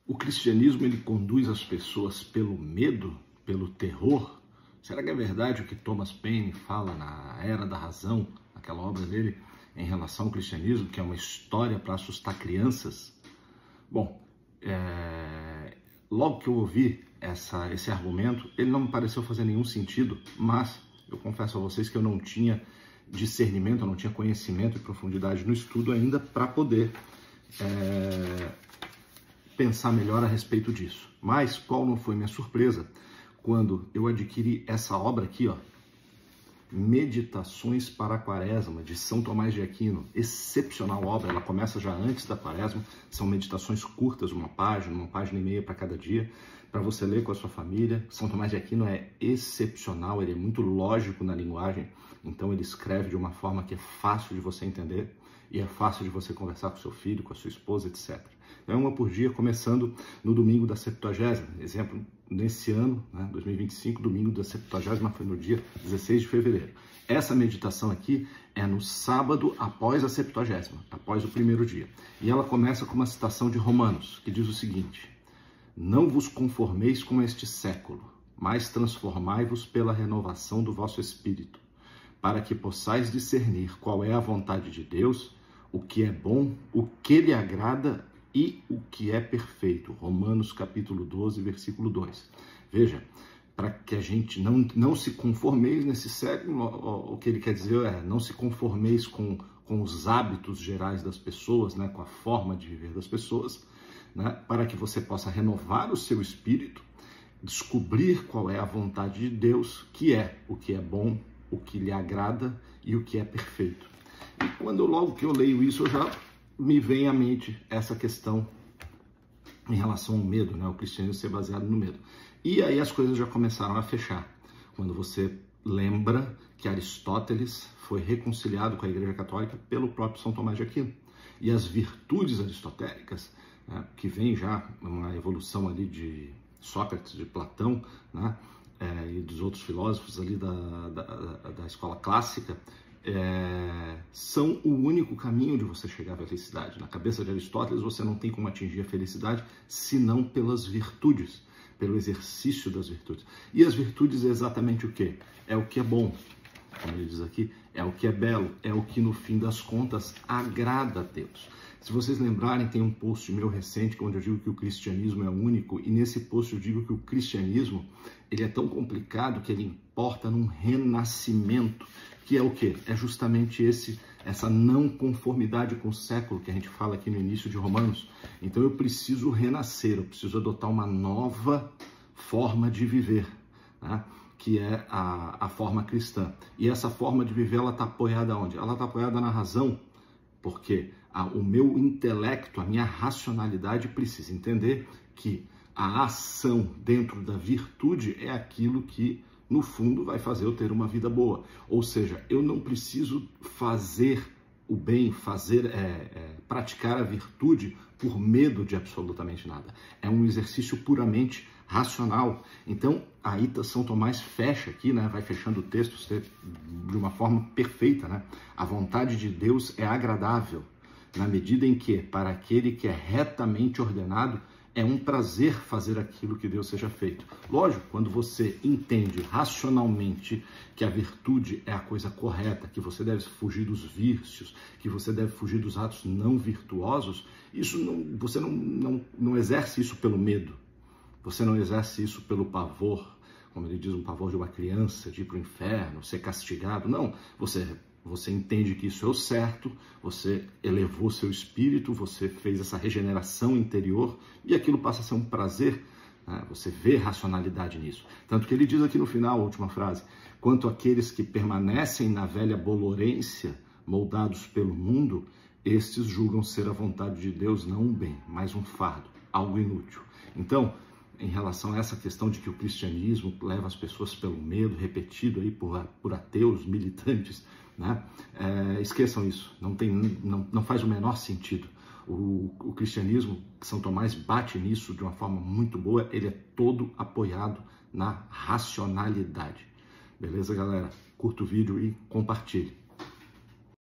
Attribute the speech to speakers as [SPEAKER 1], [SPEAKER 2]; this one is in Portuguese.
[SPEAKER 1] O cristianismo, ele conduz as pessoas pelo medo, pelo terror? Será que é verdade o que Thomas Paine fala na Era da Razão, aquela obra dele, em relação ao cristianismo, que é uma história para assustar crianças? Bom, logo que eu ouvi esse argumento, ele não me pareceu fazer nenhum sentido, mas eu confesso a vocês que eu não tinha discernimento, eu não tinha conhecimento e profundidade no estudo ainda para poder pensar melhor a respeito disso. Mas qual não foi minha surpresa quando eu adquiri essa obra aqui, ó, Meditações para a Quaresma, de São Tomás de Aquino. Excepcional obra, ela começa já antes da Quaresma, são meditações curtas, uma página e meia para cada dia, para você ler com a sua família. São Tomás de Aquino é excepcional, ele é muito lógico na linguagem, então ele escreve de uma forma que é fácil de você entender e é fácil de você conversar com seu filho, com a sua esposa, etc. Então é uma por dia, começando no domingo da Septuagésima. Exemplo, nesse ano, 2025, domingo da Septuagésima foi no dia 16 de fevereiro. Essa meditação aqui é no sábado após a Septuagésima, após o primeiro dia. E ela começa com uma citação de Romanos, que diz o seguinte: não vos conformeis com este século, mas transformai-vos pela renovação do vosso espírito, para que possais discernir qual é a vontade de Deus, o que é bom, o que lhe agrada e o que é perfeito. Romanos capítulo 12, versículo 2. Veja, para que a gente não se conformeis nesse século, o que ele quer dizer é não se conformeis com os hábitos gerais das pessoas, com a forma de viver das pessoas, para que você possa renovar o seu espírito, descobrir qual é a vontade de Deus, que é o que é bom, o que lhe agrada e o que é perfeito. E logo que eu leio isso, já me vem à mente essa questão em relação ao medo, o cristianismo ser baseado no medo. E aí as coisas já começaram a fechar, quando você lembra que Aristóteles foi reconciliado com a Igreja Católica pelo próprio São Tomás de Aquino. E as virtudes aristotélicas, que vem já uma evolução ali de Sócrates, de Platão, e dos outros filósofos ali da escola clássica, são o único caminho de você chegar à felicidade. Na cabeça de Aristóteles, você não tem como atingir a felicidade senão pelas virtudes, pelo exercício das virtudes. E as virtudes é exatamente o quê? É o que é bom, como ele diz aqui, é o que é belo, é o que no fim das contas agrada a Deus. Se vocês lembrarem, tem um post meu recente onde eu digo que o cristianismo é único, e nesse post eu digo que o cristianismo ele é tão complicado que ele importa num renascimento, que é o quê? É justamente essa não conformidade com o século que a gente fala aqui no início de Romanos. Então eu preciso renascer, eu preciso adotar uma nova forma de viver, que é a forma cristã. E essa forma de viver, ela está apoiada onde? Ela está apoiada na razão, porque o meu intelecto, a minha racionalidade precisa entender que a ação dentro da virtude é aquilo que, no fundo, vai fazer eu ter uma vida boa. Ou seja, eu não preciso fazer o bem, praticar a virtude por medo de absolutamente nada. É um exercício puramente racional. Então, aí São Tomás fecha aqui, vai fechando o texto de uma forma perfeita, A vontade de Deus é agradável, na medida em que, para aquele que é retamente ordenado, é um prazer fazer aquilo que Deus seja feito. Lógico, quando você entende racionalmente que a virtude é a coisa correta, que você deve fugir dos vícios, que você deve fugir dos atos não virtuosos, você não exerce isso pelo medo, você não exerce isso pelo pavor, como ele diz, um pavor de uma criança, de ir para o inferno, ser castigado. Não, você entende que isso é o certo, você elevou seu espírito, você fez essa regeneração interior e aquilo passa a ser um prazer, você vê racionalidade nisso. Tanto que ele diz aqui no final, a última frase: quanto àqueles que permanecem na velha bolorência, moldados pelo mundo, estes julgam ser a vontade de Deus não um bem, mas um fardo, algo inútil. Então, em relação a essa questão de que o cristianismo leva as pessoas pelo medo, repetido aí por ateus, militantes, esqueçam isso, não faz o menor sentido. O cristianismo, São Tomás bate nisso de uma forma muito boa, ele é todo apoiado na racionalidade. Beleza, galera? Curta o vídeo e compartilhe.